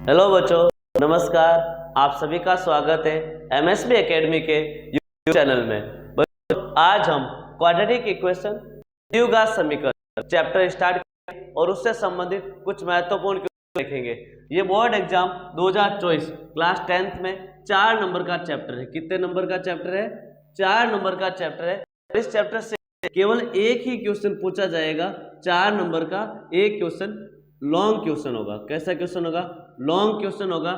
Hello बच्चों, नमस्कार। आप सभी का स्वागत है एमएसबी एकेडमी के यूट्यूब चैनल में। बच्चों, आज हम क्वाड्रेटिक इक्वेशन द्विघात समीकरण चैप्टर स्टार्ट करेंगे और उससे संबंधित कुछ महत्वपूर्ण क्वेश्चन देखेंगे। ये बोर्ड एग्जाम 2024 क्लास 10th में 4 नंबर का चैप्टर है। कितने नंबर का चैप्टर है? 4 नंबर का चैप्टर है। इस चैप्टर से केवल एक ही क्वेश्चन पूछा जाएगा। 4 नंबर का एक क्वेश्चन लॉन्ग क्वेश्चन होगा। कैसा क्वेश्चन होगा? लॉन्ग क्वेश्चन होगा,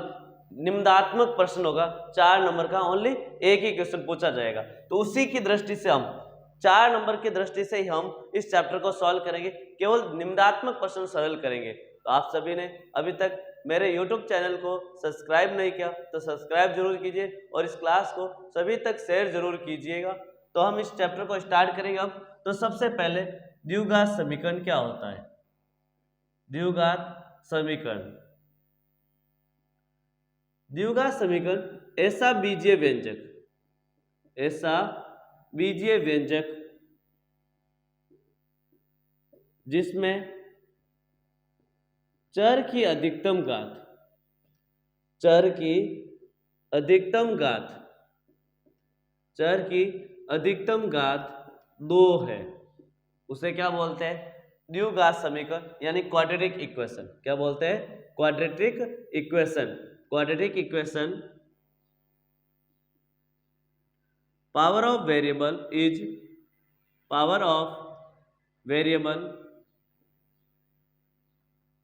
निम्नात्मक प्रश्न होगा। 4 नंबर का ओनली एक ही क्वेश्चन पूछा जाएगा। तो उसी की दृष्टि से हम 4 नंबर की दृष्टि से ही हम इस चैप्टर को सॉल्व करेंगे। केवल निम्नात्मक प्रश्न सरल करेंगे। तो आप सभी ने अभी तक मेरे YouTube चैनल को सब्सक्राइब नहीं किया तो सब्सक्राइब जरूर कीजिए और इस क्लास को सभी तक शेयर जरूर कीजिएगा। तो हम इस चैप्टर को स्टार्ट करेंगे अब। तो सबसे पहले द्विघात समीकरण क्या होता है? द्विघात समीकरण, द्विघात समीकरण ऐसा बीजीय व्यंजक जिसमें चर की अधिकतम घात 2 है, उसे क्या बोलते हैं? द्विघात समीकरण यानी क्वाड्रेटिक इक्वेशन। क्या बोलते हैं? Quadratic equation. Power of variable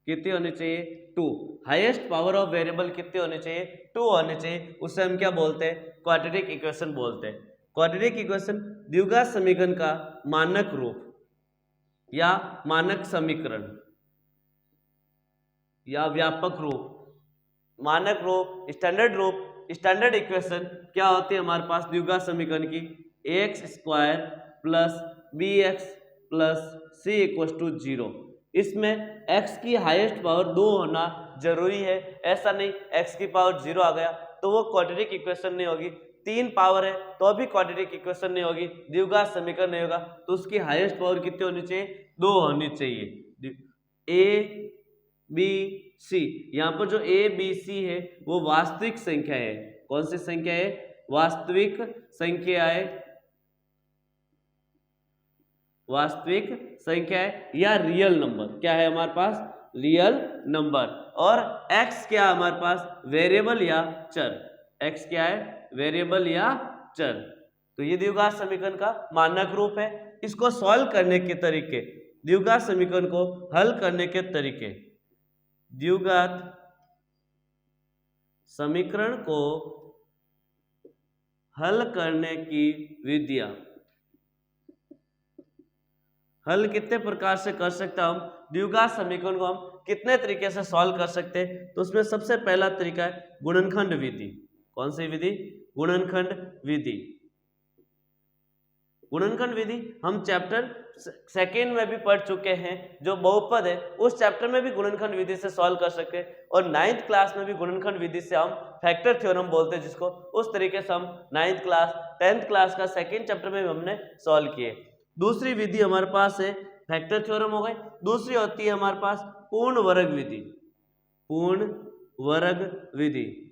कितनी होनी चाहिए? 2। हाईएस्ट पावर ऑफ वेरिएबल कितनी होनी चाहिए? 2 होनी चाहिए। उसे हम क्या बोलते हैं? क्वाड्रेटिक इक्वेशन बोलते हैं। क्वाड्रेटिक इक्वेशन द्विघात समीकरण का मानक रूप या मानक समीकरण या व्यापक रूप, मानक रूप, स्टैंडर्ड इक्वेशन क्या होती है हमारे पास द्विघात समीकरण की? ax² plus bx plus c equal to 0। इसमें x की हाईएस्ट पावर 2 होना जरूरी है। ऐसा नहीं x की पावर 0 आ गया तो वो क्वाड्रेटिक इक्वेशन नहीं होगी। 3 पावर है तो अभी क्वाड्रेटिक इक्वेशन नहीं होगी, द्विघात समीकरण नहीं होगा। तो उसकी हाईएस्ट पावर कितनी होनी चाहिए? 2 होनी चाहिए। a b c, यहाँ पर जो a b c है वो वास्तविक संख्या है। कौन सी संख्या है? वास्तविक संख्या है या रियल नंबर। क्या है हमारे पास? Real number. और x क्या है हमारे पास? वेरिएबल या चर। x क्या है? वेरिएबल या चर। तो ये द्विघात समीकरण का मानक रूप है। इसको सॉल्व करने के तरीके, द्विघात समीकरण को हल करने के तरीके, द्विघात समीकरण को हल करने की विधियां, हल कितने प्रकार से कर सकते हैं हम? द्विघात समीकरण को हम कितने तरीके से सॉल्व कर सकते हैं? तो उसमें सबसे पहला तरीका है गुणनखंड विधि। कौन सी विधि? गुणनखंड विधि। गुणनखंड विधि हम चैप्टर 2 में भी पढ़ चुके हैं। जो बहुपद है उस चैप्टर में भी गुणनखंड विधि से सॉल्व कर सकते हैं। और 9th क्लास में भी गुणनखंड विधि से हम फैक्टर थ्योरम बोलते हैं जिसको, उस तरीके से हम 9th क्लास 10th क्लास का 2nd चैप्टर में भी हमने सॉल्व किए। दूसरी विधि हमारे पास है फैक्टर थ्योरम हो गई। दूसरी होती है हमारे पास पूर्ण वर्ग विधि।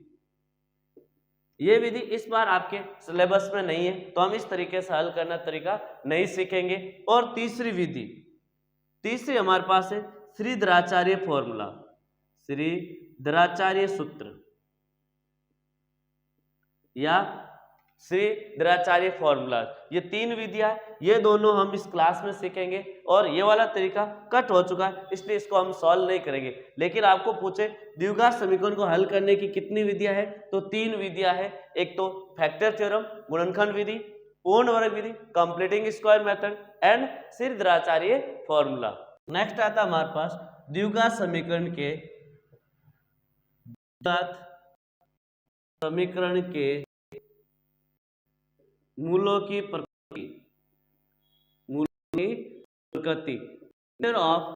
ये विधि इस बार आपके सिलेबस में नहीं है तो हम इस तरीके से हल करना तरीका नहीं सीखेंगे। और तीसरी हमारे पास है श्रीधराचार्य फॉर्मूला, श्रीधराचार्य सूत्र या श्रीधराचार्य फॉर्मूला। ये 3 विधियां, ये दोनों हम इस क्लास में सीखेंगे। और ये वाला तरीका कट हो चुका है इसलिए इसको हम सॉल्व नहीं करेंगे। लेकिन आपको पूछे द्विघात समीकरण को हल करने की कितनी विधियां है? तो 3 विधियां है। एक तो फैक्टर थ्योरम, गुणनखंड विधि, पूर्ण वर्ग विधि, completing square method and Sridharacharya formula. Next आता हमारे पास द्विघात समीकरण के मूलों की प्रकृति ऑफ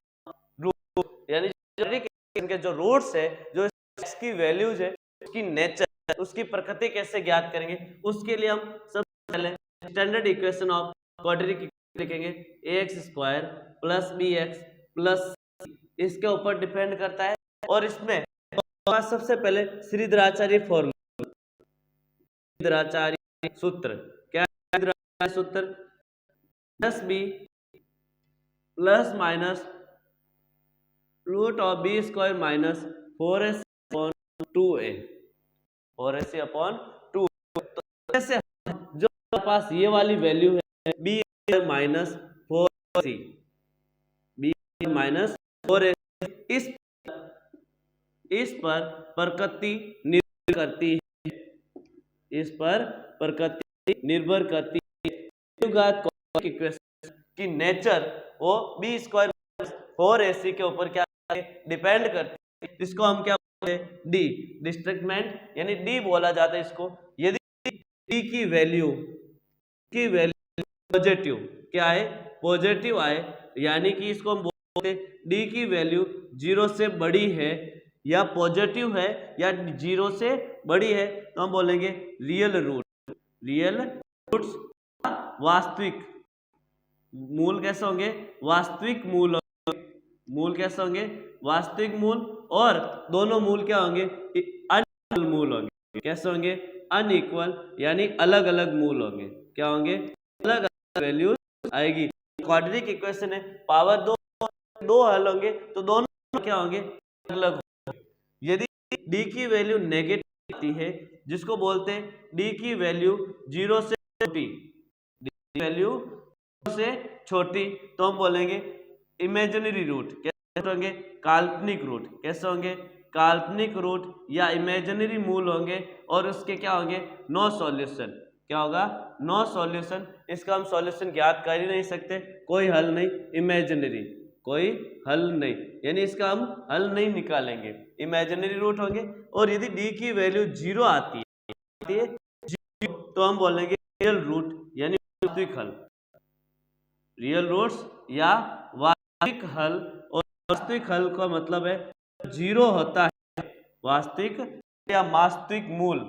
रूट, यानी के जो रूट्स है, जो इसकी वैल्यूज है, उसकी नेचर, उसकी प्रकृति कैसे ज्ञात करेंगे? उसके लिए हम सबसे पहले स्टैंडर्ड इक्वेशन ऑफ क्वाड्रेटिक लिखेंगे। ax² plus bx plus c इसके ऊपर डिपेंड करता है। और इसमें सबसे पहले श्रीधराचार्य फॉर्मूला, श्रीधराचार्य सूत्र क्या है? श्रीधराचार्य सूत्र plus b plus minus root of b square minus 4ac upon 2a, 4ac upon 2। तो ऐसे जो हमारे पास ये वाली वैल्यू है B minus 4ac, B minus 4ac, इस पर प्रकृति निर्भर करती है, इस पर प्रकृति निर्भर करती है कि नेचर वो बी स्क्वायर 4ac के ऊपर क्या डिपेंड करती है। इसको हम क्या बोलते हैं? डी, डिस्ट्रैक्टमेंट यानी डी बोला जाता है इसको। यदि डी की वैल्यू पॉजिटिव क्या है? पॉजिटिव आए, यानी कि इसको हम बोलते हैं डी की वैल्यू 0 से बड़ी है या पॉजिटिव है या 0 से बड़ी है, तो हम बोलेंगे रियल रूट। रियल रूट्स वास्तविक मूल कैसे होंगे? वास्तविक मूल। मूल कैसे होंगे? वास्तविक मूल। और दोनों मूल क्या होंगे? अनइक्वल मूल होंगे। कैसे होंगे? अनइक्वल, यानी अलग अलग मूल होंगे। क्या होंगे? अलग अलग वैल्यूज आएगी। क्वाड्रेटिक इक्वेशन है, पावर दो हल होंगे तो दोनों क्या होंगे? अलग होंगे। यदि डी की वैल्यू नेगेटिव आती है, जिसको बोलते हैं डी की वैल्यू 0 से छोटी, डी की वैल्यू से छोटी, तो हम बोलेंगे इमेजिनरी रूट। कैसे होंगे? काल्पनिक रूट। कैसे होंगे? काल्पनिक रूट या इमेजिनरी मूल होंगे और उसके क्या होंगे? No solution. क्या होगा? No solution. इसका हम सॉल्यूशन ज्ञात कर ही नहीं सकते, कोई हल नहीं, इमेजिनरी, कोई हल नहीं, यानी इसका हम हल नहीं निकालेंगे, इमेजिनरी रूट होंगे। और यदि डी की वैल्यू 0 आती है तो हम बोलेंगे रियल रूट यानी वास्तविक हल। रियल रूट्स या वास्तविक हल। और वास्तविक हल का मतलब है 0 होता है, वास्तविक या वास्तविक मूल,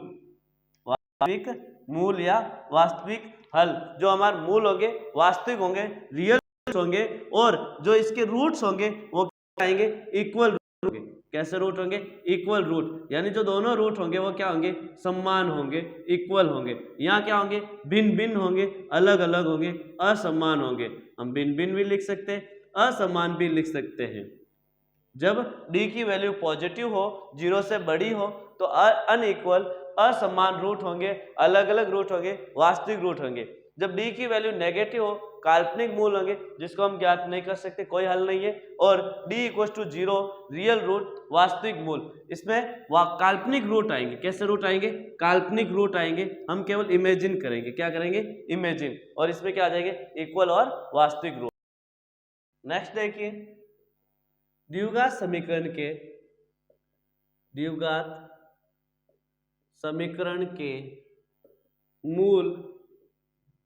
वास्तविक मूल या वास्तविक हल। जो हमारे मूल होंगे वास्तविक होंगे, रियल होंगे, और जो इसके रूट्स होंगे वो क्या आएंगे? इक्वल रूट होंगे। कैसे रूट होंगे? इक्वल रूट, यानी जो दोनों रूट होंगे वो क्या होंगे? समान होंगे, इक्वल होंगे। यहाँ क्या होंगे? भिन्न भिन्न होंगे, अलग अलग होंगे, असमान होंगे। हम भिन्न भिन्न भी लिख सकते हैं, असमान भी लिख सकते हैं। जब डी की वैल्यू पॉजिटिव हो, 0 से बड़ी हो, तो अनइक्वल असमान रूट होंगे, अलग अलग रूट होंगे, वास्तविक रूट होंगे। जब डी की वैल्यू नेगेटिव हो, काल्पनिक मूल होंगे जिसको हम ज्ञात नहीं कर सकते, कोई हल नहीं है। और D equal to 0 real root, वास्तविक मूल। इसमें काल्पनिक रूट आएंगे। कैसे रूट आएंगे? काल्पनिक रूट आएंगे। हम केवल इमेजिन करेंगे। क्या करेंगे? इमेजिन। और इसमें क्या आ जाएंगे? इक्वल और वास्तविक रूट। नेक्स्ट देखिए, द्विघात समीकरण के मूल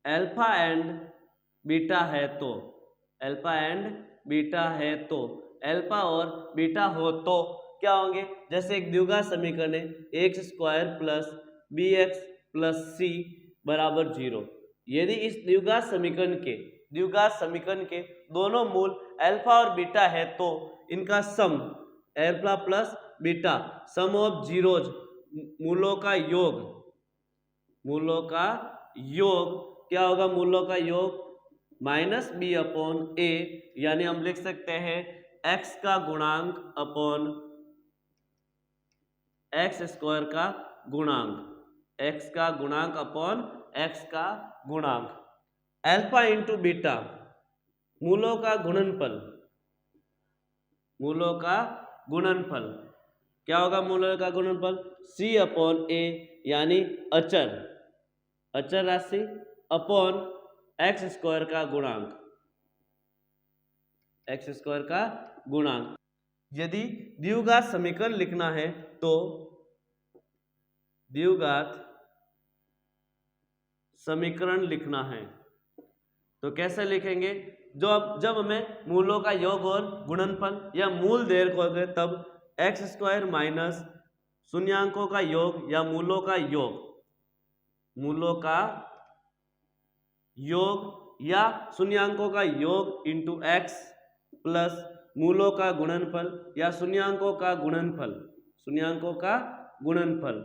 अल्फा एंड बीटा है तो, अल्फा एंड बीटा है तो, अल्फा और बीटा हो तो क्या होंगे? जैसे एक द्विघात समीकरण है x square plus b x plus c बराबर 0। यदि इस द्विघात समीकरण के दोनों मूल अल्फा और बीटा है तो इनका sum, alpha plus beta, sum of zeros, मूलों का योग, मूलों का योग क्या होगा? मूलों का योग माइनस बी अपॉन ए, यानी हम लिख सकते हैं एक्स का गुणांक अपॉन एक्स स्क्वायर का गुणांक, एक्स का गुणांक अपॉन एक्स का गुणांक। अल्फा इंटू बीटा, मूलों का गुणनफल, मूलों का गुणनफल क्या होगा? मूलों का गुणनफल सी अपॉन ए, यानी अचर, अचर राशि अपॉन एक्स स्क्वायर का गुणांक, एक्स स्क्वायर का गुणांक। यदि द्विघात समीकरण लिखना है तो द्विघात समीकरण लिखना है तो कैसे लिखेंगे? जब हमें मूलों का योग और गुणनफल या मूल देर को गए तब एक्स स्क्वायर माइनस शून्यांकों का योग या मूलों का योग, मूलों का योग या शून्यांकों का योग इंटू एक्स प्लस मूलों का गुणनफल या शून्यांकों का गुणनफल, शून्यांकों का गुणनफल।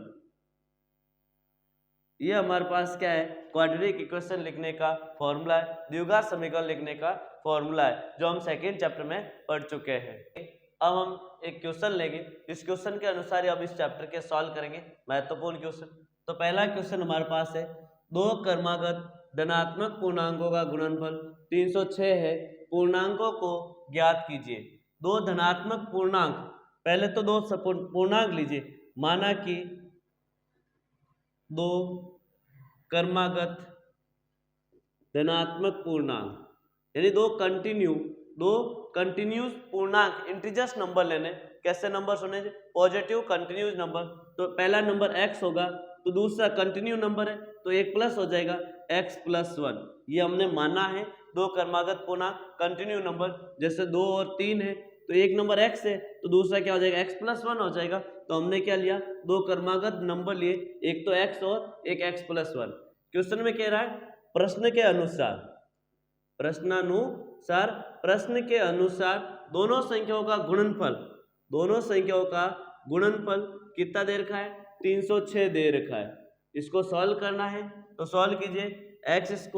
ये हमारे पास क्या है, क्वाड्रेटिक इक्वेशन लिखने का फॉर्मूला है, द्विघात समीकरण लिखने का फॉर्मूला है, जो हम सेकेंड चैप्टर में पढ़ चुके हैं। अब हम एक क्वेश्चन लेंगे, इस क्वेश्चन के अनुसार अब इस चैप्टर के सॉल्व करेंगे, महत्वपूर्ण क्वेश्चन। तो पहला क्वेश्चन हमारे पास है, दो क्रमागत धनात्मक पूर्णांकों का गुणनफल 306 है, पूर्णांकों को ज्ञात कीजिए। दो धनात्मक पूर्णांक, पहले तो दो पूर्णांक लीजिए, माना कि दो क्रमागत धनात्मक पूर्णांक यानी दो कंटिन्यूस पूर्णांक इंटीजर्स नंबर लेने। कैसे नंबर सुने, पॉजिटिव कंटिन्यूस नंबर। तो पहला नंबर x होगा, तो दूसरा कंटिन्यू नंबर है तो एक प्लस हो जाएगा x + 1। ये हमने माना है दो क्रमागत पूर्णांक कंटिन्यू नंबर, जैसे 2 और 3 है तो एक नंबर x है तो दूसरा क्या हो जाएगा x + 1 हो जाएगा। तो हमने क्या लिया, दो क्रमागत नंबर लिए, एक तो x और एक x + 1। क्वेश्चन में कह रहा है प्रश्न के अनुसार दोनों संख्याओं का गुणनफल कितना दे रखा है, 306 दे रखा है। इसको सॉल्व करना है तो सॉल्व कीजिए, x²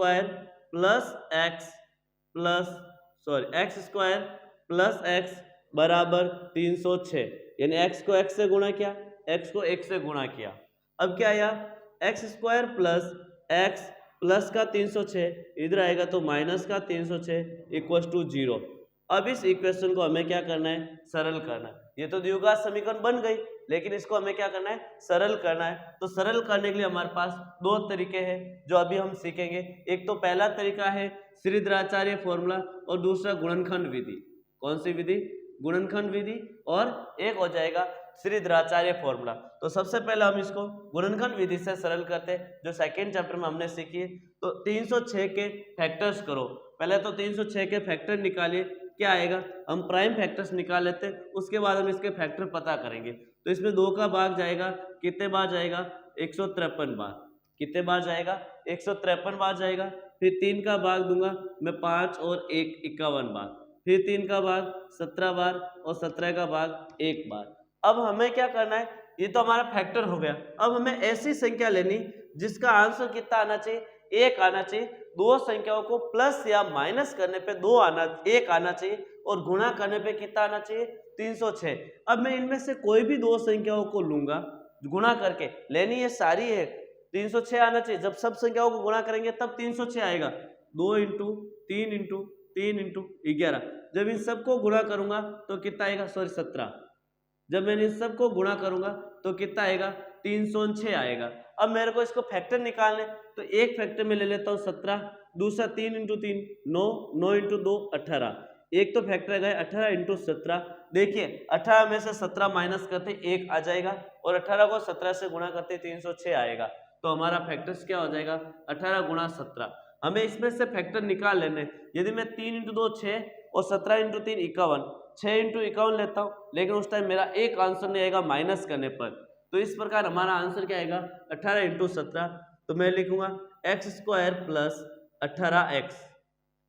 + x बराबर 306, यानी x को x से गुणा किया, x को 1 से गुणा किया। अब क्या आया, x² + x प्लस का 306 इधर आएगा तो माइनस का 306 = 0। अब इस इक्वेशन को हमें क्या करना है, सरल करना है। ये तो द्विघात समीकरण बन गई, लेकिन इसको हमें क्या करना है, सरल करना है। तो सरल करने के लिए हमारे पास दो तरीके हैं जो अभी हम सीखेंगे। एक तो पहला तरीका है श्रीधराचार्य फॉर्मूला और दूसरा गुणनखंड विधि। कौन सी विधि, गुणनखंड विधि, और एक हो जाएगा श्रीधराचार्य फॉर्मूला। तो सबसे पहले हम इसको गुणनखंड विधि से सरल करते हैं, जो सेकेंड चैप्टर में हमने सीखी है। तो 306 के फैक्टर्स करो, पहले तो 306 के फैक्टर निकालिए, क्या आएगा, हम प्राइम फैक्टर्स निकाल लेते हैं, उसके बाद हम इसके फैक्टर पता करेंगे। तो इसमें 2 का भाग जाएगा, कितने बार जाएगा, 153 बार। कितने बार जाएगा, 153 बार जाएगा। फिर 3 का भाग दूंगा मैं 5 और 1 51 बार। फिर 3 का भाग 17 बार और 17 का भाग 1 बार। अब हमें क्या करना है, ये तो हमारा फैक्टर हो गया। अब हमें ऐसी संख्या लेनी जिसका आंसर कितना आना चाहिए, 1 आना चाहिए। दो संख्याओं को प्लस या माइनस करने पे 1 आना चाहिए और गुणा करने पे कितना आना चाहिए, 306। अब मैं इनमें से कोई भी दो संख्याओं को लूंगा, गुणा करके लेनी ये सारी है, 306 आना चाहिए। जब सब संख्याओं को गुणा करेंगे तब 306 आएगा। 2 × 3 × 3 × 11। जब इन सबको गुणा करूंगा तो कितना आएगा, 17। जब मैंने इन सबको गुणा करूंगा तो कितना आएगा, 306 आएगा। अब मेरे को इसको फैक्टर निकालने, तो एक फैक्टर में ले लेता हूँ 17, दूसरा 3 × 3 9, 9 × 2 18। एक तो फैक्टर गए 18 × 17। देखिए 18 में से 17 माइनस करते 1 आ जाएगा और 18 को 17 से गुणा करते 306 आएगा। तो हमारा फैक्टर्स क्या हो जाएगा, 18 × 17। हमें इसमें से फैक्टर निकाल लेने। यदि मैं 3 × 2 6 और 17 × 3 51, 6 × 51 लेता हूँ, लेकिन उस टाइम मेरा एक आंसर नहीं आएगा माइनस करने पर। तो इस प्रकार हमारा आंसर क्या आएगा, 18 × 17। तो मैं लिखूंगा x² + 18x।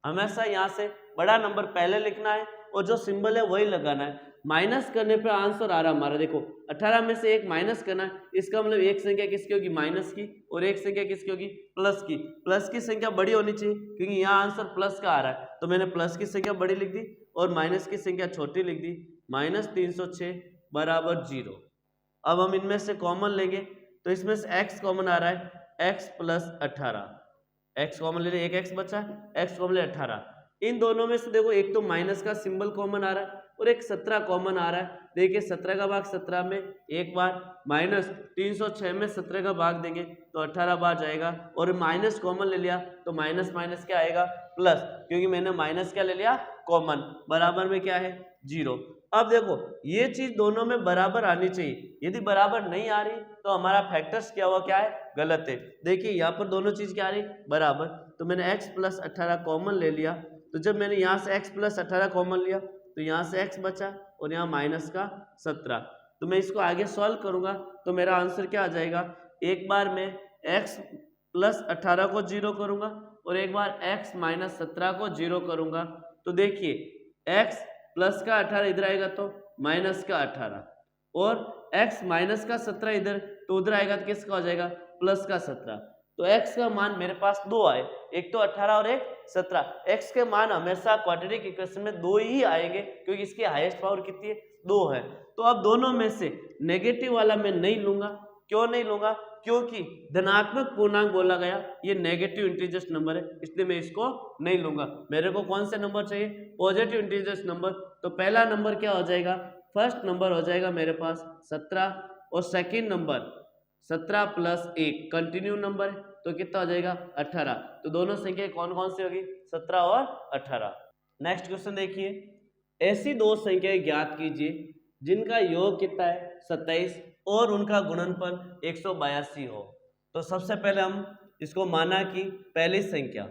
हमेशा यहाँ से बड़ा नंबर पहले लिखना है और जो सिंबल है वही लगाना है। माइनस करने पर आंसर आ रहा हमारा, देखो 18 में से 1 माइनस करना है, इसका मतलब एक संख्या किसकी होगी, माइनस की, और एक संख्या किसकी होगी, प्लस की। प्लस की संख्या बड़ी होनी चाहिए क्योंकि यहाँ आंसर प्लस का आ रहा है। तो मैंने प्लस की संख्या बड़ी लिख दी और माइनस की संख्या छोटी लिख दी, -306 = 0। अब हम इनमें से कॉमन लेंगे, तो इसमें से x कॉमन आ रहा है, x + 18। x कॉमन ले, एक x बचा, x कॉमन ले 18। इन दोनों में से देखो एक तो माइनस का सिंबल कॉमन आ रहा है और एक 17 कॉमन आ रहा है। देखिए 17 का भाग 17 में 1 बार, -306 में 17 का भाग देंगे तो 18 बार जाएगा, और माइनस कॉमन ले लिया तो माइनस माइनस क्या आएगा, प्लस, क्योंकि मैंने माइनस क्या ले लिया, कॉमन। बराबर में क्या है, 0। अब देखो ये चीज दोनों में बराबर आनी चाहिए, यदि बराबर नहीं आ रही तो हमारा फैक्टर्स क्या हुआ, क्या है, गलत है। देखिए यहाँ पर दोनों चीज क्या आ रही, बराबर। तो मैंने x + 18 कॉमन ले लिया, तो जब मैंने यहाँ से x + 18 कॉमन लिया तो यहाँ से x बचा और यहाँ माइनस का 17। तो मैं इसको आगे सॉल्व करूंगा तो मेरा आंसर क्या आ जाएगा, एक बार मैं x + 18 को 0 करूंगा और एक बार x - 17 को 0 करूंगा। तो देखिए x प्लस का 18 इधर आएगा तो माइनस का 18, और x माइनस का 17 इधर, तो उधर आएगा तो किसका हो जाएगा प्लस का 17। तो x का मान मेरे पास दो आए, एक तो 18 और एक 17। x के मान हमेशा क्वाड्रेटिक इक्वेशन में दो ही आएंगे क्योंकि इसकी हाईएस्ट पावर कितनी है, दो है। तो अब दोनों में से नेगेटिव वाला मैं नहीं लूंगा। क्यों नहीं लूंगा? क्योंकि धनात्मक पूर्णांक बोला गया, ये नेगेटिव इंटीजर्स नंबर है, इसलिए मैं इसको नहीं लूंगा। मेरे को कौन से नंबर चाहिए? Positive integers number. तो पहला नंबर क्या हो जाएगा? फर्स्ट नंबर हो जाएगा मेरे पास 17 और second number 17 plus 1 continue number है, तो कितना हो जाएगा 18। तो दोनों संख्या कौन कौन सी होगी? 17 और 18। नेक्स्ट क्वेश्चन देखिए, ऐसी दो संख्याएं ज्ञात कीजिए जिनका योग कितना है 27 और उनका गुणनफल 182 हो। तो सबसे पहले हम इसको माना कि पहली संख्या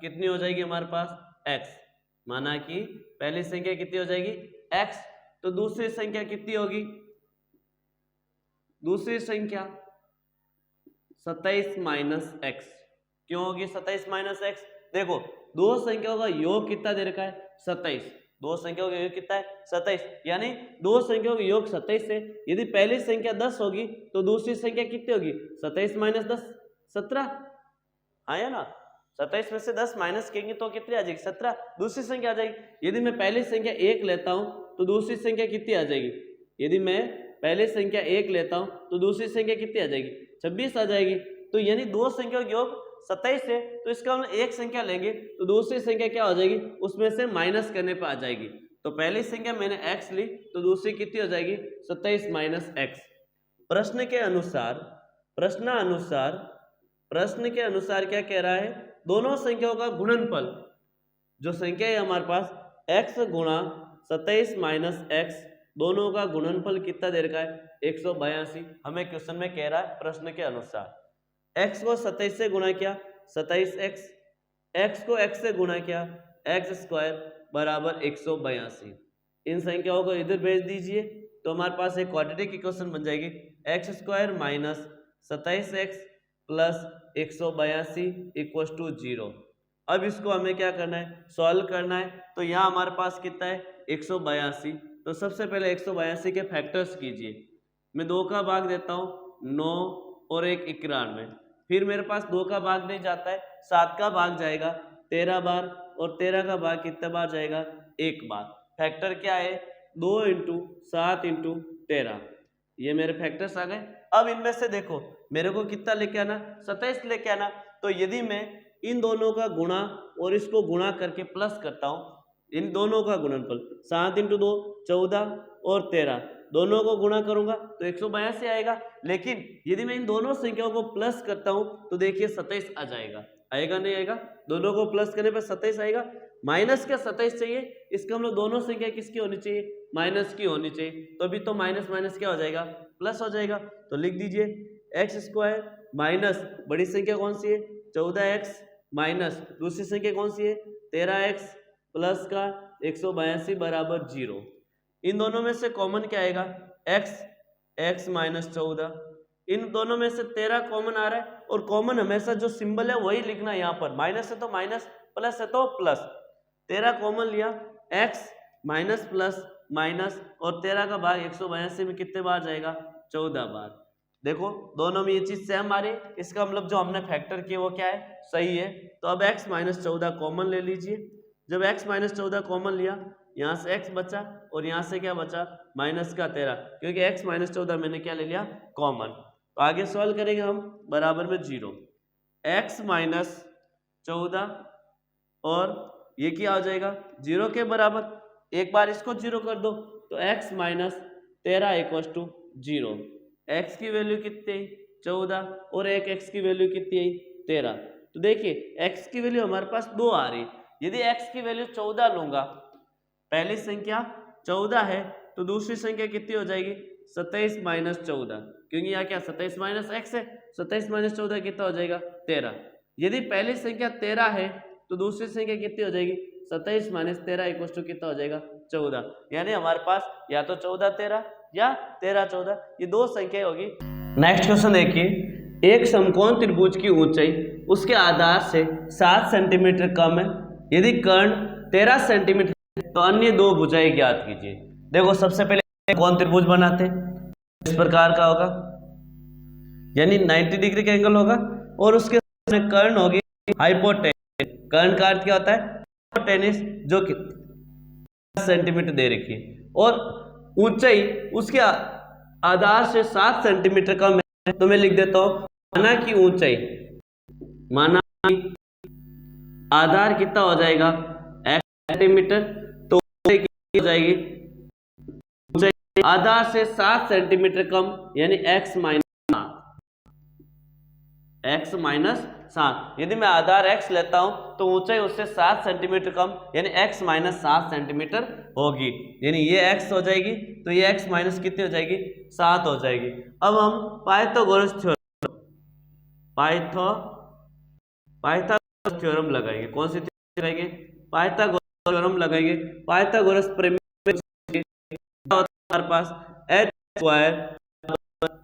कितनी हो जाएगी हमारे पास x, माना कि पहली संख्या कितनी हो जाएगी x। तो दूसरी संख्या कितनी होगी? दूसरी संख्या 27 माइनस x। क्यों होगी 27 माइनस x? देखो दो संख्याओं का योग कितना दे रखा है 27, दो संख्याओं का योग कितना है 27, यानी दो संख्याओं का योग 27 है। यदि पहली संख्या 10 होगी तो दूसरी संख्या कितनी होगी? 27 माइनस 10 17 आया ना। 27 में से 10 माइनस करेंगे तो कितनी आ जाएगी 17, दूसरी संख्या आ जाएगी। यदि मैं पहली संख्या 1 लेता हूं तो दूसरी संख्या कितनी आ जाएगी? यदि मैं पहले संख्या 1 लेता हूं तो दूसरी संख्या कितनी आ जाएगी? 26 आ जाएगी। तो यानी दो संख्या का योग 27 है, तो इसका हम एक संख्या लेंगे तो दूसरी संख्या क्या हो जाएगी? उसमें से माइनस करने पर आ जाएगी। तो पहली संख्या मैंने x ली तो दूसरी कितनी हो जाएगी 27 माइनस x। प्रश्न के अनुसार क्या कह रहा है? दोनों संख्याओं का गुणनफल, जो संख्या है हमारे पास x गुणा 27 माइनस x, दोनों का गुणनफल कितना दे रखा है 182। हमें क्वेश्चन में कह रहा है प्रश्न के अनुसार x को 27 से गुणा किया 27x, x को x से गुणा किया x स्क्वायर बराबर 182। इन संख्याओं को इधर भेज दीजिए तो हमारे पास एक क्वाड्रेटिक इक्वेशन बन जाएगी x square minus 27x plus 182 equal to 0। अब इसको हमें क्या करना है? सॉल्व करना है। तो यहाँ हमारे पास कितना है 182। तो सबसे पहले 182 के फैक्टर्स कीजिए। मैं 2 का भाग देता हूँ 9 और 1 91। फिर मेरे पास 2 का भाग नहीं जाता है, 7 का भाग जाएगा 13 बार और 13 का भाग कितने बार जाएगा? 1 बार। फैक्टर क्या है? 2 × 7 × 13। ये मेरे फैक्टर्स आ गए। अब इनमें से देखो मेरे को कितना लेके आना? 27 लेके आना। तो यदि मैं इन दोनों का गुणा और इसको गुणा करके प्लस करता हूँ, इन दोनों का गुणनफल 7 × 2 14 और 13, दोनों को गुणा करूंगा तो 182 आएगा। लेकिन यदि मैं इन दोनों संख्याओं को प्लस करता हूं तो देखिए 27 आ जाएगा। आएगा नहीं आएगा? दोनों को प्लस करने पर 27 आएगा। माइनस का 27 चाहिए, इसका हम लोग दोनों संख्या किसकी होनी चाहिए? माइनस की होनी चाहिए। तो अभी तो माइनस माइनस क्या हो जाएगा? प्लस हो जाएगा। तो लिख दीजिए एक्स स्क्वायर माइनस बड़ी संख्या कौन सी है 14x माइनस दूसरी संख्या कौन सी है 13x प्लस का 182 बराबर 0। इन दोनों में से कॉमन क्या आएगा? x minus 14। इन दोनों में से 13 कॉमन आ रहा है और कॉमन हमेशा जो सिंबल है वही लिखना है। यहाँ पर माइनस है तो माइनस, प्लस है तो प्लस। 13 कॉमन लिया, x माइनस प्लस माइनस और 13 का भाग 182 में कितने बार जाएगा? 14 बार। देखो दोनों में ये चीज सेम आ रही है, इसका मतलब जो हमने फैक्टर किया वो क्या है? सही है। तो अब x माइनस 14 कॉमन ले लीजिए। जब x माइनस 14 कॉमन लिया, यहाँ से x बचा और यहाँ से क्या बचा? माइनस का 13, क्योंकि x माइनस 14 मैंने क्या ले लिया? कॉमन। तो आगे सॉल्व करेंगे हम, बराबर में 0। x माइनस 14 और ये क्या हो जाएगा? 0 के बराबर। एक बार इसको 0 कर दो तो x minus 13 equal to 0। x की वैल्यू कितनी है? 14 और एक x की वैल्यू कितनी है? 13। तो देखिए x की वैल्यू हमारे पास 2 आ रही है। यदि x की वैल्यू 14 लूंगा, पहली संख्या 14 है तो दूसरी संख्या कितनी हो जाएगी? 27 माइनस 14, क्योंकि यहाँ क्या 27 माइनस x है। 27 माइनस 14 कितना हो जाएगा? 13। यदि पहली संख्या 13 है तो दूसरी संख्या कितनी हो जाएगी? 27 माइनस 13 इक्वल टू कितना हो जाएगा? 14। यानी हमारे पास या तो 14 13 या 13 14, ये दो संख्या होगी। नेक्स्ट क्वेश्चन देखिए, एक समकोण त्रिभुज की ऊंचाई उसके आधार से 7 सेंटीमीटर कम है। यदि कर्ण 13 सेंटीमीटर तो अन्य दो भुजाएं ज्ञात कीजिए। देखो सबसे पहले कौन त्रिभुज बनाते हैं, इस प्रकार का होगा, यानी 90 डिग्री का एंगल होगा और उसके सामने कर्ण होगी हाइपोटेनिस। कर्ण का अर्थ क्या होता है, हाइपोटेनिस, जो कि सेंटीमीटर दे रखी है और ऊंचाई उसके आधार से 7 सेंटीमीटर कम है। तो मैं लिख देता हूं, माना कि ऊंचाई, माना कि आधार कितना हो जाएगा x सेंटीमीटर, तो ऊंचाई कितनी हो जाएगी, ऊंचाई आधार से 7 सेंटीमीटर कम, यानी x माइनस 7। यदि मैं आधार x लेता हूं तो ऊंचाई उससे 7 सेंटीमीटर कम, यानी x माइनस 7 सेंटीमीटर होगी, यानी ये x हो जाएगी तो ये x माइनस कितनी हो जाएगी, 7 हो जाएगी। अब हम पाइथागोरस थ्योरम लगाएंगे। कौन सी थ्योरम लगाएंगे, पाइथागोरस थ्योरम लगाएंगे। पाइथागोरस प्रमेय हमारे पास h square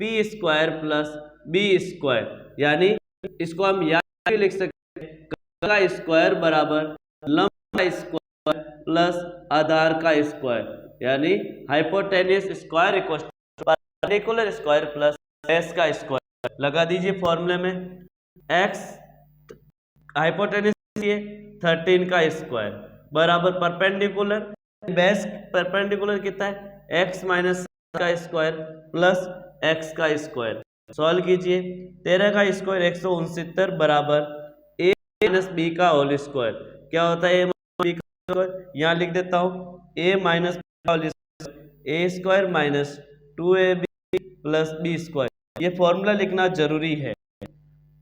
p square plus b square, यानी इसको हम याद लिख सकते हैं, का स्क्वायर बराबर लंब का स्क्वायर प्लस आधार का स्क्वायर, यानी hypotenuse square equals to perpendicular square plus एस का स्क्वायर। लगा दीजिए फॉर्मूले में, x हाइपोटेनियस 13 का स्क्वायर बराबर परपेंडिकुलर, बेस परपेंडिकुलर कितना है, x माइनस का स्क्वायर प्लस x का स्क्वायर। सॉल्व कीजिए, 13 का स्क्वायर 169 बराबर a माइनस बी का होल स्क्वायर। क्या होता है, a का स्क्वायर यहाँ लिख देता हूँ, a माइनस बी का whole square, a square minus 2ab plus b square. ये फॉर्मूला लिखना जरूरी है।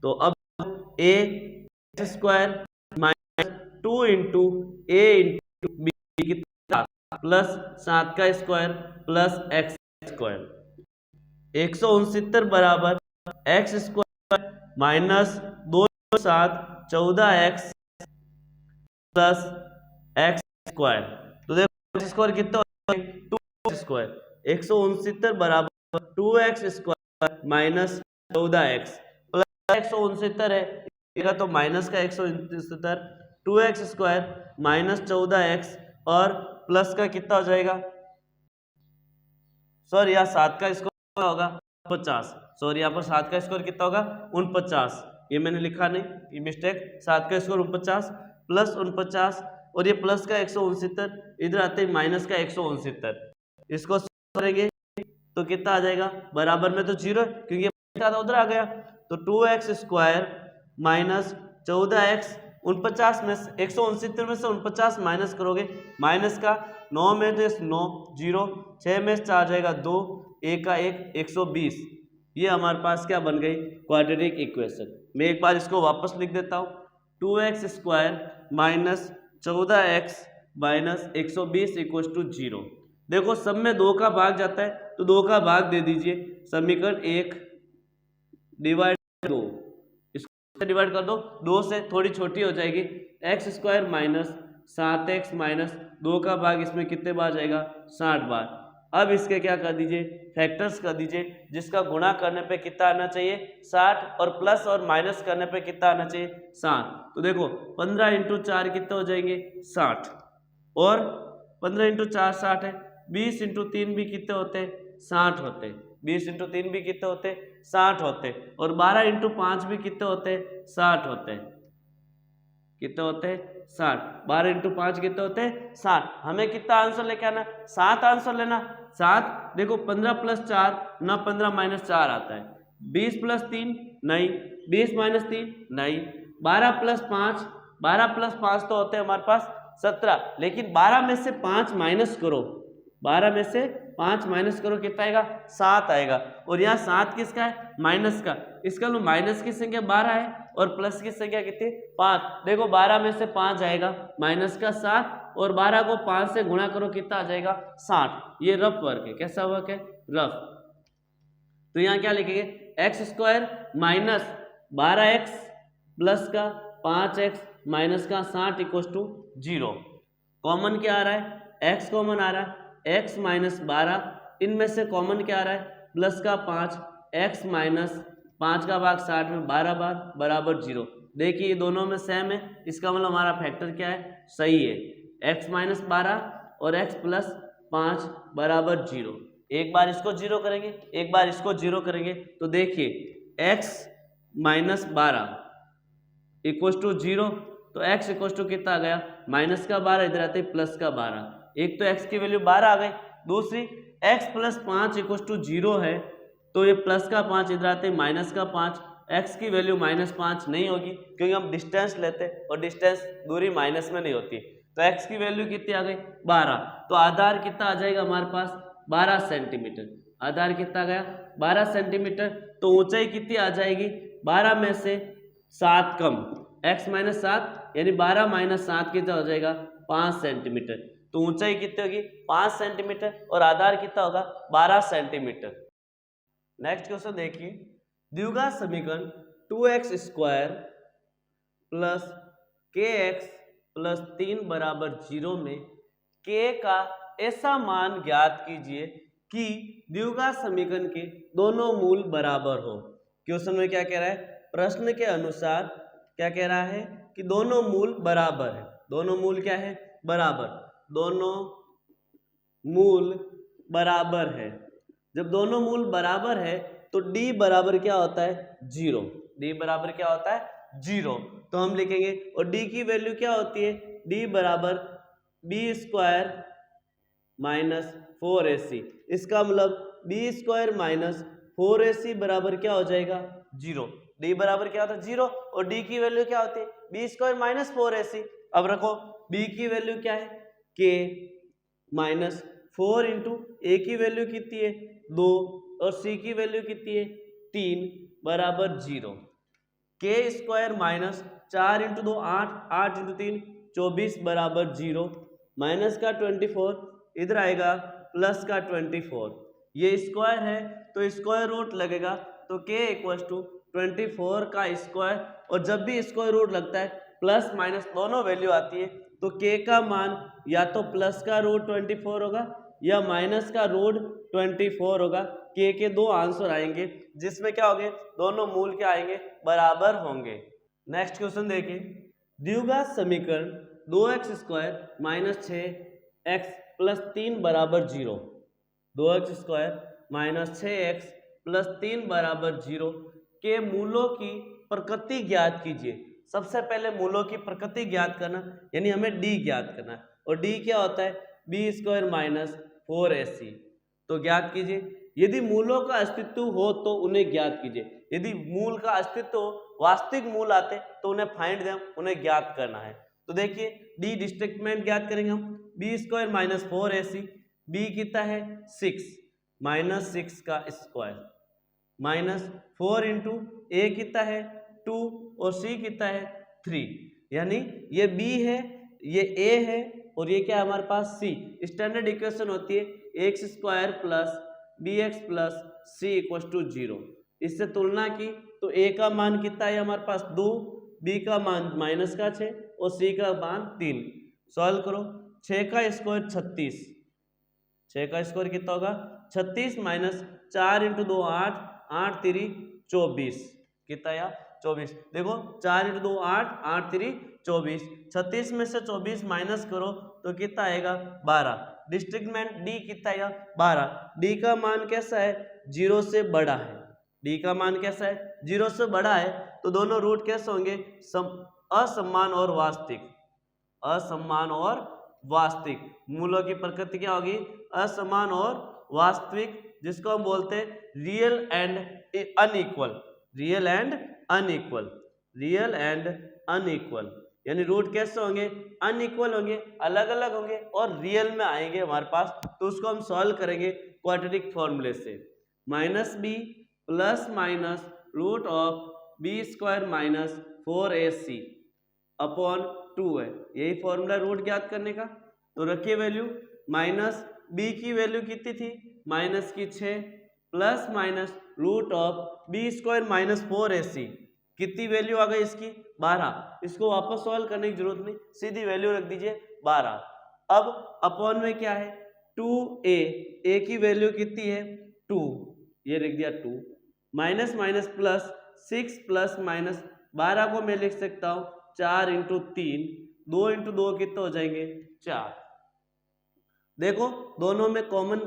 तो अब a square minus 2 into a into b कितना, प्लस 7 का स्क्वायर प्लस x स्क्वायर। 169 बराबर x square minus 2 7 14x plus x square. तो देखो x स्क्वायर कितना हो जाएगा, 2x स्क्वायर। 169 बराबर 2x square minus 14x plus 169 है तो माइनस का 169, 2x स्क्वायर माइनस 14x और प्लस का कितना हो जाएगा, सॉरी यहाँ 7 का स्क्वायर होगा 50, सॉरी यहाँ पर 7 का स्क्वायर कितना होगा 49, ये मैंने लिखा नहीं, ये मिस्टेक। 7 का स्क्वायर 49 प्लस 49 और ये प्लस का 169, इधर आते हैं माइनस का 169, इसको करेंगे तो कितना आ जाएगा, बराबर में तो 0 क्योंकि उधर आ गया, तो 2x स्क्वायर माइनस 14x, 49 में 169 में से 49 माइनस करोगे, माइनस का 9 में तो 9 0, 6 में 4 जाएगा 2, 1 का 1, 120। ये हमारे पास क्या बन गई, क्वाड्रेटिक इक्वेशन। मैं एक बार इसको वापस लिख देता हूँ, 2x square minus 14x minus 120 equal to 0। देखो सब में 2 का भाग जाता है तो 2 का भाग दे दीजिए, समीकरण 1 डिवाइड 2, इसको डिवाइड कर दो, 2 से थोड़ी छोटी हो जाएगी, x square minus 7x minus 2 का भाग इसमें कितने बार जाएगा, 60 बार। अब इसके क्या कर दीजिए, फैक्टर्स कर दीजिए, जिसका गुणा करने पे कितना आना चाहिए 60 और प्लस और माइनस करने पे कितना आना चाहिए 60। तो देखो 15 इंटू 4 कितने हो जाएंगे 60 और 15 इंटू 4 60 है, 20 इंटू 3 भी कितने होते हैं 60 होते हैं, 20 इंटू 3 भी कितने होते हैं 60 होते हैं, और 12 इंटू 5 भी कितने होते हैं 60 होते हैं, कितने होते हैं 60, 12 इंटू 5 कितने होते हैं 60। हमें कितना आंसर लेके आना, 7 आंसर लेना। 7 देखो 15 प्लस 4 ना 15 माइनस 4 आता है, 20 प्लस 3 नहीं, 20 माइनस 3 नहीं, 12 प्लस 5, 12 प्लस 5 तो होते हैं हमारे पास 17, लेकिन 12 में से 5 माइनस करो, 12 में से 5 माइनस करो कितना आएगा 7 आएगा, और यहाँ 7 किसका है माइनस का, इसका लो माइनस की संख्या 12 है और प्लस की संख्या कितनी 5। देखो 12 में से 5 आएगा माइनस का 7 और 12 को 5 से गुणा करो कितना आ जाएगा 60। ये रफ वर्क है, कैसा वर्क है रफ। तो यहाँ क्या लिखेंगे, x square minus 12x plus का 5x माइनस का 60 इक्व टू 0। कॉमन क्या आ रहा है, x कॉमन आ रहा है, x माइनस 12, इनमें से कॉमन क्या आ रहा है प्लस का 5, x माइनस 5 का भाग 60 में 12 बार बराबर 0। देखिए ये दोनों में सेम है, इसका मतलब हमारा फैक्टर क्या है सही है, x माइनस 12 और x प्लस 5 बराबर 0। एक बार इसको 0 करेंगे, एक बार इसको 0 करेंगे, तो देखिए x माइनस 12 इक्वल टू 0। तो x इक्वल टू कितना आ गया, माइनस का 12, इधर आते प्लस का 12। एक तो x की वैल्यू 12 आ गई, दूसरी x प्लस 5 इक्वल टू 0 है, तो ये प्लस का 5, इधर आते माइनस का 5। x की वैल्यू माइनस 5 नहीं होगी, क्योंकि हम डिस्टेंस लेते हैं और डिस्टेंस दूरी माइनस में नहीं होती। तो x की वैल्यू कितनी आ गई, 12। तो आधार कितना आ जाएगा हमारे पास, 12 सेंटीमीटर। आधार कितना गया, 12 सेंटीमीटर। तो ऊंचाई कितनी आ जाएगी, 12 में से 7 कम, x माइनस 7 यानी 12 माइनस 7 कितना हो जाएगा, 5 सेंटीमीटर। तो ऊंचाई कितनी होगी, 5 सेंटीमीटर, और आधार कितना होगा, 12 सेंटीमीटर। नेक्स्ट क्वेश्चन देखिए, द्विघात समीकरण 2x square plus kx plus 3 बराबर 0 में k का ऐसा मान ज्ञात कीजिए कि द्विघात समीकरण के दोनों मूल बराबर हो। क्वेश्चन में क्या कह रहा है, प्रश्न के अनुसार क्या कह रहा है कि दोनों मूल बराबर है। दोनों मूल क्या है, बराबर। दोनों मूल बराबर है। जब दोनों मूल बराबर है तो d बराबर क्या होता है, 0। d बराबर क्या होता है, 0। तो हम लिखेंगे, और d की वैल्यू क्या होती है, d बराबर b स्क्वायर माइनस 4ac। इसका मतलब b स्क्वायर माइनस 4ac बराबर क्या हो जाएगा, 0। d बराबर क्या होता है, 0, और d की वैल्यू क्या होती है, b स्क्वायर माइनस 4ac। अब रखो b की वैल्यू क्या है, k माइनस 4 इंटू ए की वैल्यू कितनी है, 2, और c की वैल्यू कितनी है, 3 बराबर 0। के स्क्वायर माइनस 4 इंटू 2 8, 8 इंटू 3 24 बराबर 0। माइनस का 24 इधर आएगा, प्लस का 24। ये स्क्वायर है तो स्क्वायर रूट लगेगा, तो k इक्वल टू 24 का स्क्वायर। और जब भी स्क्वायर रूट लगता है प्लस माइनस दोनों वैल्यू आती है, तो k का मान या तो प्लस का रूट 24 होगा या माइनस का रूट 24 होगा। k के दो आंसर आएंगे, जिसमें क्या होंगे, दोनों मूल क्या आएंगे, बराबर होंगे। नेक्स्ट क्वेश्चन देखिए, द्विघात समीकरण 2x square minus 6x plus 3 बराबर 0। 2x square minus 6x plus 3 बराबर 0 के मूलों की प्रकृति ज्ञात कीजिए। सबसे पहले मूलों की प्रकृति ज्ञात करना, यानी हमें d ज्ञात करना है, और d क्या होता है, b स्क्वायर माइनस 4ac। तो ज्ञात कीजिए, यदि मूलों का अस्तित्व हो तो उन्हें ज्ञात कीजिए। यदि मूल का अस्तित्व हो, वास्तविक मूल आते तो उन्हें फाइंड दें, उन्हें ज्ञात करना है। तो देखिए d डिस्ट्रिक्टमेंट ज्ञात करेंगे हम, b square minus 4ac, b कितना है 6 माइनस 6 का स्क्वायर माइनस 4 इंटू ए कितना है 2 और c कितना है 3। यानी ये b है, ये a है, और ये क्या है हमारे पास c। स्टैंडर्ड इक्वेशन होती है x square plus b x plus c equal to 0। इससे तुलना की तो a का मान कितना है हमारे पास 2, b का मान माइनस का 6 और c का मान 3। सॉल्व करो, 6 का स्क्वायर 36, 6 का स्क्वायर कितना होगा 36 माइनस 4 इंटू 2 8, 8 3 24 कितना या 24। देखो 4 इंटू 2 8, 8 3 24। 36 में से 24 माइनस करो तो कितना आएगा 12। डिस्ट्रिक्टमेंट डी कितना आएगा 12। डी का मान कैसा है, 0 से बड़ा है। डी का मान कैसा है, 0 से बड़ा है। तो दोनों रूट कैसे होंगे, असमान और वास्तविक। असमान और वास्तविक। मूलों की प्रकृति क्या होगी, असमान और वास्तविक, जिसको हम बोलते हैं real and unequal. Real and unequal, real and unequal, यानी रूट कैसे होंगे, अनइक्वल होंगे, अलग अलग होंगे, और रियल में आएंगे हमारे पास। तो उसको हम सॉल्व करेंगे क्वाड्रेटिक फॉर्मूले से, minus b plus minus root of b square minus 4ac upon 2 है। यही फॉर्मूला रूट ज्ञात करने का। तो रखिए वैल्यू, माइनस बी की वैल्यू कितनी थी, माइनस की 6 plus minus root of b square minus 4ac, कितनी वैल्यू आ गई इसकी 12। इसको वापस सॉल्व करने की जरूरत नहीं, सीधी वैल्यू रख दीजिए 12। अब अपॉन में क्या है 2a, a की वैल्यू कितनी है 2, ये लिख दिया 2, minus minus plus 6 plus minus 12 को मैं लिख सकता हूँ 4 इंटू 3, 2 इंटू 2 कितने हो जाएंगे 4। देखो दोनों में कॉमन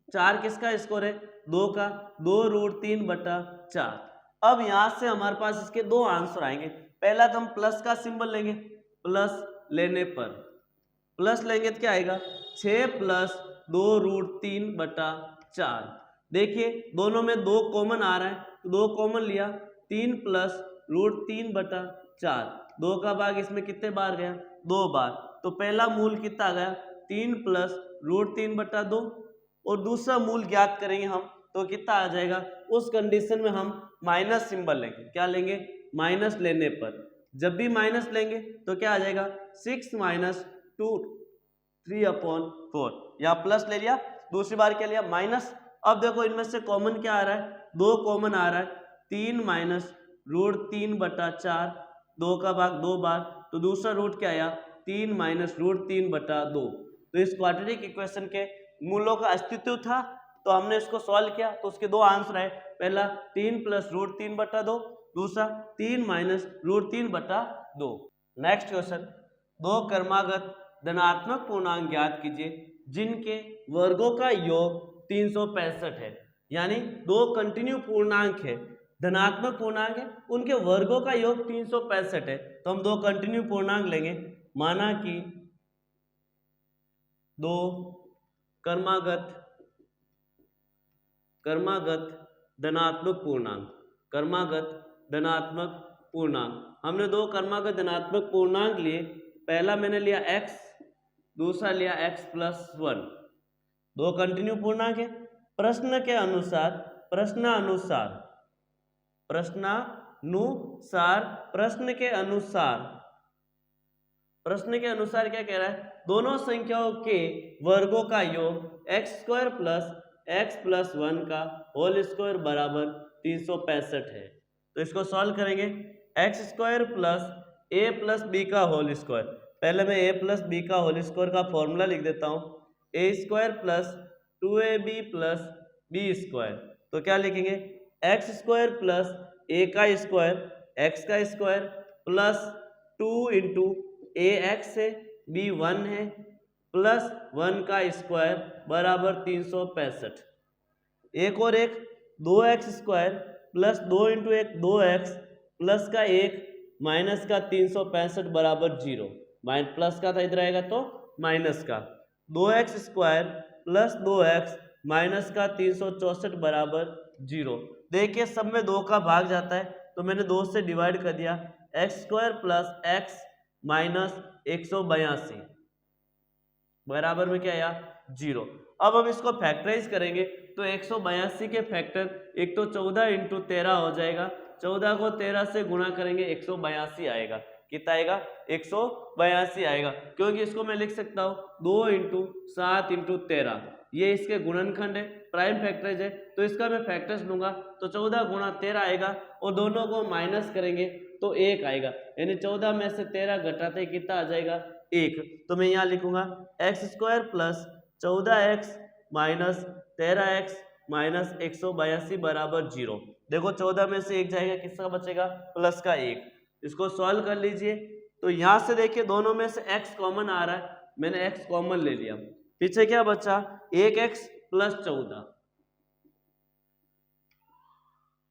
4 किसका स्कोर है, 2 का, 2√3/4। अब यहां से हमारे पास इसके दो आंसर आएंगे। पहला तो हम प्लस का सिंबल लेंगे, प्लस लेने पर प्लस लेंगे तो क्या आएगा, 6 + 2√3/4। देखिए दोनों में 2 कॉमन आ रहा है तो 2 कॉमन लिया, 3 + √3/4। 2 का भाग इसमें कितने बार गया, 2 बार। तो पहला मूल कितना आ गया, 3 + √3/2। और दूसरा मूल ज्ञात करेंगे हम तो कितना आ जाएगा। उस कंडीशन में हम माइनस सिंबल लेंगे। क्या लेंगे, माइनस लेने पर। जब भी माइनस लेंगे तो क्या आ जाएगा, 6 - 2 3/4। यहाँ प्लस ले लिया, दूसरी बार क्या लिया, माइनस। अब देखो इनमें से कॉमन क्या आ रहा है, 2 कॉमन आ रहा है, 3 - √3/4। 2 का भाग 2 बार, तो दूसरा रूट क्या आया, 3 - √3/2। तो इस क्वाड्रेटिक इक्वेशन के मूलों का अस्तित्व था तो हमने इसको सॉल्व किया तो उसके दो आंसर आए। पहला 3 + √3/2, दूसरा 3 - √3/2। नेक्स्ट क्वेश्चन, दो क्रमागत धनात्मक पूर्णांक ज्ञात कीजिए जिनके वर्गों का योग 365 है। यानी दो कंटिन्यू पूर्णांक है, धनात्मक पूर्णांक है, उनके वर्गों का योग 365 है। तो हम दो कंटिन्यू पूर्णांक लेंगे। माना कि दो क्रमागत धनात्मक पूर्णांक, हमने दो क्रमागत धनात्मक पूर्णांक लिए। पहला मैंने लिया x, दूसरा लिया x + 1। दो कंटिन्यू पूर्णांक है। प्रश्न के अनुसार क्या कह रहा है, दोनों संख्याओं के वर्गों का योग x² + x + 1 का होल स्क्वायर बराबर 365 है। तो इसको सॉल्व करेंगे। x² + a + b का होल स्क्वायर, पहले मैं a + b का होल स्क्वायर का फॉर्मूला लिख देता हूँ, a² + 2ab + b²। तो क्या लिखेंगे, x² + a का स्क्वायर x का स्क्वायर प्लस 2 × ax है, b 1 है, प्लस 1 का स्क्वायर बराबर 365। एक और एक 2x² प्लस 2 × 1 2x प्लस का 1 माइनस का 365 बराबर 0। प्लस का था इधर आएगा तो माइनस का। 2x² प्लस 2x माइनस का 364 बराबर 0। देखिए सब में 2 का भाग जाता है तो मैंने 2 से डिवाइड कर दिया। x² + x माइनस 182 बराबर में क्या आया, 0। अब हम इसको फैक्टराइज करेंगे तो 182 के फैक्टर एक तो 14 × 13 हो जाएगा, 14 को 13 से गुणा करेंगे 182 आएगा। कितना आएगा, 182 आएगा। क्योंकि इसको मैं लिख सकता हूँ 2 × 7 × 13, ये इसके गुणनखंड है, प्राइम फैक्टराइज है। तो इसका मैं फैक्टर्स लूंगा तो 14 × 13 आएगा और दोनों को माइनस करेंगे तो 1 आएगा। यानी 14 में से 13 घटाते कितना आ जाएगा, 1। तो मैं यहाँ लिखूंगा x² + 14x minus 13x minus 182 बराबर 0। देखो 14 में से 1 जाएगा, किसका बचेगा, प्लस का 1। इसको सॉल्व कर लीजिए तो यहाँ से देखिए दोनों में से x कॉमन आ रहा है, मैंने x कॉमन ले लिया, पीछे क्या बचा, 1x + 14।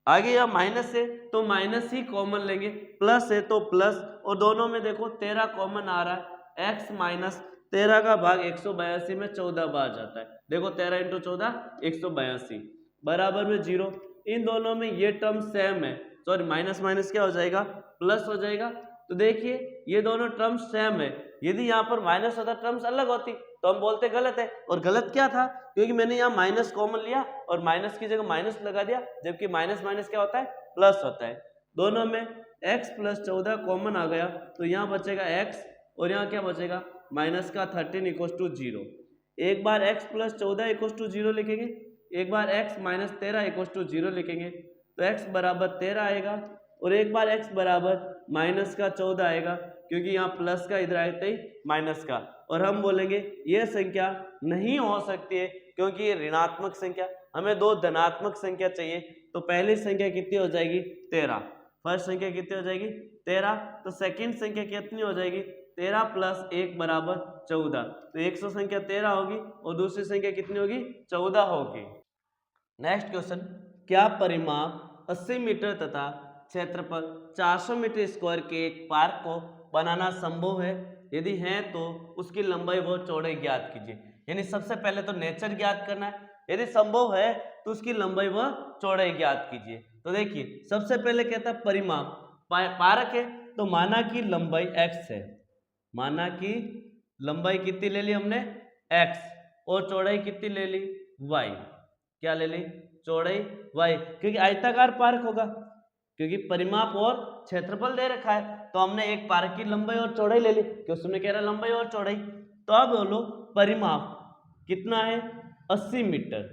आगे यह माइनस है तो माइनस ही कॉमन लेंगे, प्लस है तो प्लस, और दोनों में देखो 13 कॉमन आ रहा है, x माइनस 13 का भाग 182 में 14 बार जाता है। देखो 13 × 14 182 बराबर में 0। इन दोनों में ये टर्म सेम है, सॉरी माइनस माइनस क्या हो जाएगा, प्लस हो जाएगा। तो देखिए ये दोनों टर्म्स सेम है। यदि यहाँ पर माइनस होता, टर्म्स अलग होती तो हम बोलते गलत है। और गलत क्या था, क्योंकि मैंने यहाँ माइनस कॉमन लिया और माइनस की जगह माइनस लगा दिया, जबकि माइनस माइनस क्या होता है, प्लस होता है। दोनों में x + 14 कॉमन आ गया तो यहाँ बचेगा x और यहाँ क्या बचेगा, माइनस का 13 = 0। एक बार x + 14 = 0 लिखेंगे, एक बार x - 13 = 0 लिखेंगे तो x बराबर 13 आएगा और एक बार x बराबर माइनस का 14 आएगा, क्योंकि यहाँ प्लस का इधर आते ही माइनस का। और हम बोलेंगे यह संख्या नहीं हो सकती है क्योंकि ये ऋणात्मक संख्या, हमें दो धनात्मक संख्या चाहिए। तो पहली संख्या कितनी हो जाएगी, 13। फर्स्ट संख्या कितनी हो जाएगी, 13। तो सेकंड संख्या कितनी हो जाएगी, 13 प्लस 1 बराबर 14, तो 100 संख्या 13 होगी और दूसरी संख्या कितनी होगी 14 होगी। नेक्स्ट क्वेश्चन, क्या परिमाप 80 मीटर तथा क्षेत्रफल 400 मीटर स्क्वायर के एक पार्क को बनाना संभव है? यदि है तो उसकी लंबाई व चौड़ाई ज्ञात कीजिए। यानी सबसे पहले तो नेचर ज्ञात करना है, यदि संभव है तो उसकी लंबाई व चौड़ाई ज्ञात कीजिए। तो देखिए सबसे पहले कहता है परिमाप, पार्क है तो माना की लंबाई x है, माना की लंबाई कितनी ले ली हमने x और चौड़ाई कितनी ले ली y। क्या ले ली चौड़ाई y, क्योंकि आयताकार पार्क होगा, क्योंकि परिमाप और क्षेत्रफल दे रखा है तो हमने एक पार्क की लंबाई और चौड़ाई ले ली, क्योंकि उसमें कह रहा है लंबाई और चौड़ाई। तो अब बोलो परिमाप कितना है 80 मीटर,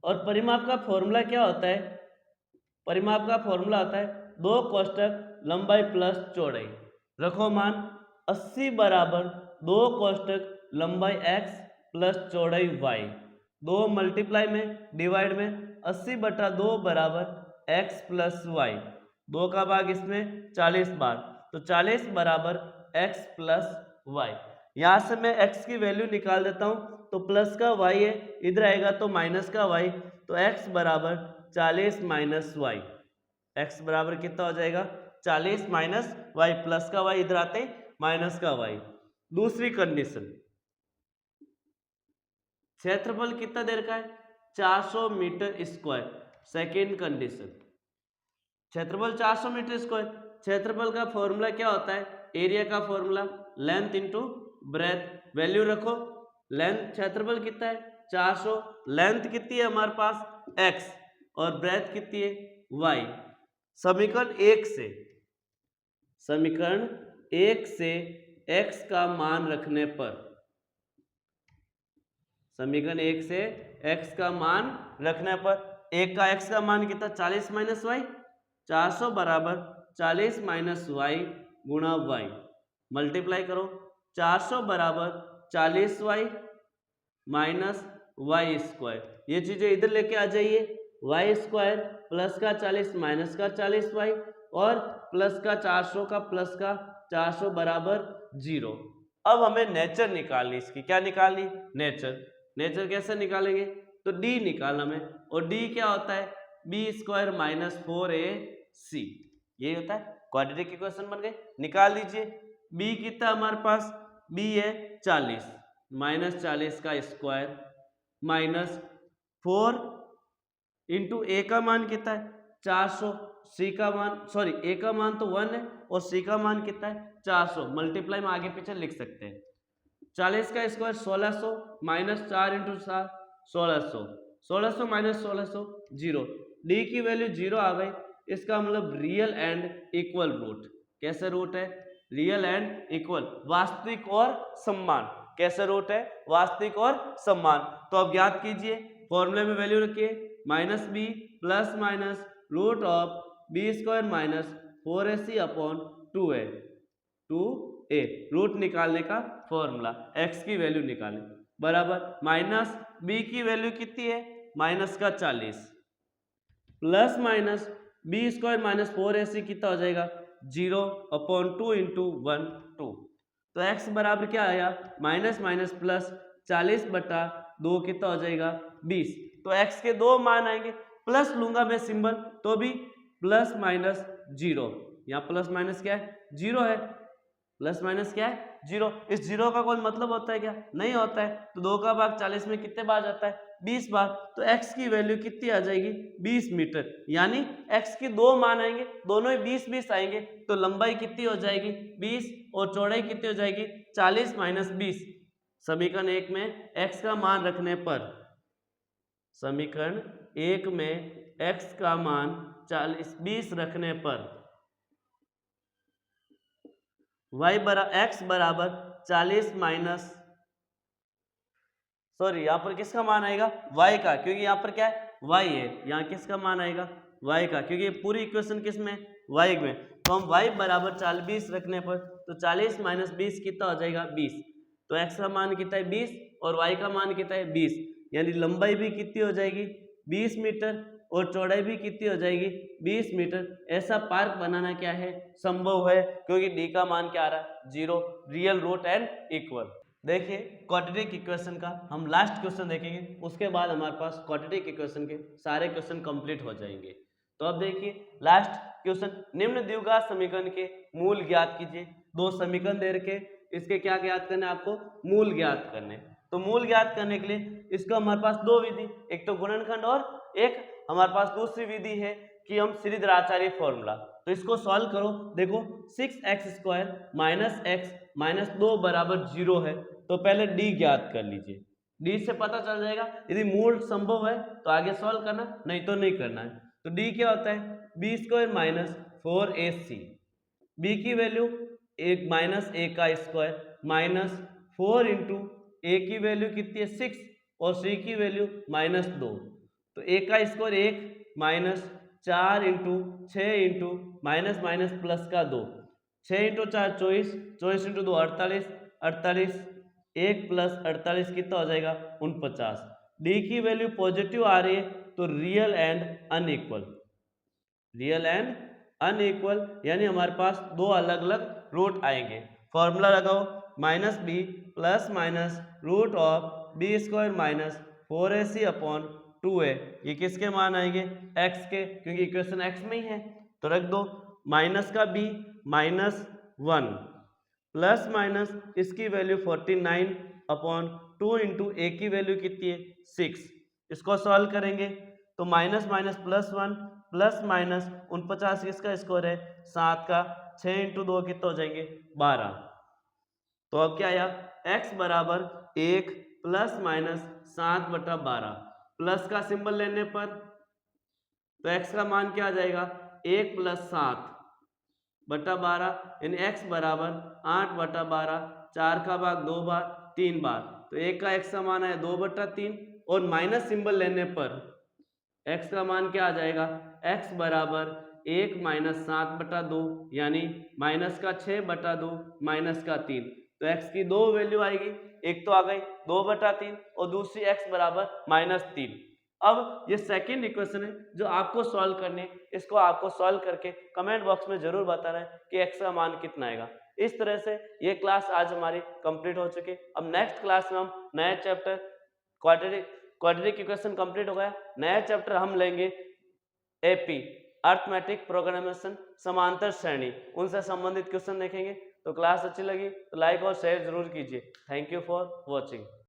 और परिमाप का फॉर्मूला क्या होता है, परिमाप का फॉर्मूला होता है 2 कोष्टक लंबाई प्लस चौड़ाई। रखो मान 80 बराबर 2 कोष्टक लंबाई x प्लस चौड़ाई y, 2 मल्टीप्लाई में डिवाइड में 80 बटा 2 बराबर x प्लस y, 2 का भाग इसमें 40 बार, तो 40 बराबर x प्लस y। यहाँ से मैं x की वैल्यू निकाल देता हूँ, तो प्लस का y है इधर आएगा तो माइनस का y, तो x बराबर 40 माइनस y, x बराबर कितना हो जाएगा 40 माइनस y, प्लस का y इधर आते माइनस का y। दूसरी कंडीशन, क्षेत्रफल कितना दे रखा है 400 मीटर स्क्वायर। सेकेंड कंडीशन, क्षेत्रफल 400 मीटर स्क्वायर, क्षेत्रफल का फॉर्मूला क्या होता है, एरिया का formula length into breadth. Value रखो, लेंथ क्षेत्रफल कितना है 400, लेंथ कितनी है हमारे पास x और ब्रेथ कितनी है y। समीकरण 1 से, समीकरण 1 से x का मान रखने पर, समीकरण 1 से x का मान रखने पर, एक का x का मान कितना 40 माइनस वाई, 400 बराबर 40 माइनस वाई गुणा y, मल्टीप्लाई करो 400 बराबर 40 वाई माइनस वाई स्क्वायर, ये चीजें इधर लेके आ जाइए, वाई स्क्वायर प्लस का 40 माइनस का 40 वाई और प्लस का 400 का प्लस का 400 बराबर 0। अब हमें नेचर निकालनी, इसकी क्या निकालनी नेचर। नेचर कैसे निकालेंगे, तो d निकालना हमें, और d क्या होता है बी स्क्वायर माइनस 4ac, ये होता है क्वाड्रेटिक इक्वेशन बन गए। निकाल लीजिए, b कितना हमारे पास, b है 40 माइनस 40 का स्क्वायर माइनस 4 इंटू a का मान कितना है 400, c का मान सॉरी a का मान तो 1 है और c का मान कितना है 400, मल्टीप्लाई में आगे पीछे लिख सकते हैं। 40 का square 1600 minus 4 into 4 1600, 1600 minus 1600 0, d की वैल्यू 0 आ गई, इसका मतलब रियल एंड इक्वल रूट। कैसे रूट है रियल एंड इक्वल, वास्तविक और सम्मान। कैसे रूट है वास्तविक और सम्मान। तो अब ज्ञात कीजिए, फॉर्मूले में वैल्यू रखिए minus b plus minus root of b square minus 4ac upon 2a, 2a root निकालने का फॉर्मूला, x की वैल्यू निकालें बराबर माइनस b की वैल्यू कितनी है माइनस का 40 plus minus b square minus 4ac कितना हो जाएगा 0 अपॉन 2 इंटू 1 2। तो x बराबर क्या आया माइनस माइनस प्लस 40 बटा 2 कितना हो जाएगा 20। तो x के दो मान आएंगे, प्लस लूंगा मैं सिंबल तो भी प्लस माइनस 0, यहाँ प्लस माइनस क्या है 0 है, प्लस माइनस क्या है 0। इस 0 का कोई मतलब होता है क्या, नहीं होता है। तो 2 का भाग 40 में कितने बार जाता है 20 बार, तो x की वैल्यू कितनी आ जाएगी 20 मीटर, यानी x के दो मान आएंगे, दोनों ही 20 20 आएंगे, तो लंबाई कितनी हो जाएगी 20 और चौड़ाई कितनी हो जाएगी 40 माइनस 20। समीकरण 1 में x का मान रखने पर, समीकरण 1 में x का मान 20 रखने पर x बराबर 40 माइनस सॉरी यहाँ पर किसका मान आएगा y का, क्योंकि यहाँ पर क्या है y है, यहाँ किसका मान आएगा y का, क्योंकि पूरी इक्वेशन किस में y में। तो हम y बराबर 20 रखने पर, तो 40 माइनस 20 कितना हो जाएगा 20, तो x का मान कितना है 20 और y का मान कितना है 20, यानी लंबाई भी कितनी हो जाएगी 20 मीटर और चौड़ाई भी कितनी हो जाएगी 20 मीटर। ऐसा पार्क बनाना क्या है संभव है, क्योंकि डी का मान क्या आ रहा है 0, रियल रूट एंड इक्वल। देखिए क्वाड्रेटिक इक्वेशन का हम लास्ट क्वेश्चन देखेंगे, उसके बाद हमारे पास क्वाड्रेटिक इक्वेशन के सारे क्वेश्चन कंप्लीट हो जाएंगे। तो अब देखिए लास्ट क्वेश्चन, निम्न द्विघात समीकरण के मूल ज्ञात कीजिए। दो समीकरण दे रखे, इसके क्या ज्ञात करने आपको मूल ज्ञात करने। तो मूल ज्ञात करने के लिए इसका हमारे पास दो विधि, एक तो गुणनखंड और एक हमारे पास दूसरी विधि है कि हम श्रीधराचार्य फॉर्मूला। तो इसको सॉल्व करो, देखो 6x² माइनस x माइनस 2 बराबर 0 है, तो पहले d ज्ञात कर लीजिए। d से पता चल जाएगा, यदि मूल संभव है तो आगे सॉल्व करना, नहीं तो नहीं करना है। तो d क्या होता है b² माइनस 4ac, b की वैल्यू एक माइनस a का स्क्वायर माइनस 4 इंटू a की वैल्यू कितनी है 6 और c की वैल्यू माइनस 2, तो a का square 1 minus 4 into 6 into minus minus plus का 2, 6 इंटू 4 24, 24 इंटू 2 48, 48 1 प्लस 48 कितना हो जाएगा 49। डी की वैल्यू पॉजिटिव आ रही है तो real and unequal, real and unequal यानी हमारे पास दो अलग अलग रूट आएंगे। फॉर्मूला लगाओ minus b plus minus root of b² minus 4ac upon 2a, ये किसके मान आएंगे x के, क्योंकि इक्वेशन x में ही है। तो रख दो माइनस का b माइनस 1 प्लस माइनस इसकी वैल्यू 49 अपॉन 2 इंटू ए की वैल्यू कितनी है 6, इसको सॉल्व करेंगे तो minus minus plus 1 plus minus 49 किसका स्क्वायर है 7 का, 6 इंटू 2 कितना हो जाएंगे 12। तो अब क्या आया x बराबर 1 प्लस माइनस 7/12, प्लस का सिंबल लेने पर तो x का मान क्या आ जाएगा 1 प्लस 7/12 यानी x बराबर 8/12, 4 का भाग 2 बार 3 बार, तो 1 का x का मान है 2/3 और माइनस सिंबल लेने पर x का मान क्या आ जाएगा x बराबर 1 माइनस 7/2 यानी माइनस का 6/2 माइनस का 3, तो x की दो वैल्यू आएगी, एक तो आ गई 2/3 और दूसरी x बराबर -3। अब ये सेकंड इक्वेशन है जो आपको सॉल्व करनी है, इसको आपको सॉल्व करके कमेंट बॉक्स में जरूर बताना है कि x का मान कितना आएगा। इस तरह से ये क्लास आज हमारी कंप्लीट हो चुकी है। अब नेक्स्ट क्लास में हम नया चैप्टर क्वाड्रेटिक इक्वेशन कंप्लीट हो गया, नया चैप्टर हम लेंगे एपी अर्थमेटिक प्रोग्रामेशन समांतर श्रेणी, उनसे संबंधित क्वेश्चन देखेंगे। तो क्लास अच्छी लगी तो लाइक और शेयर जरूर कीजिए। Thank you for watching.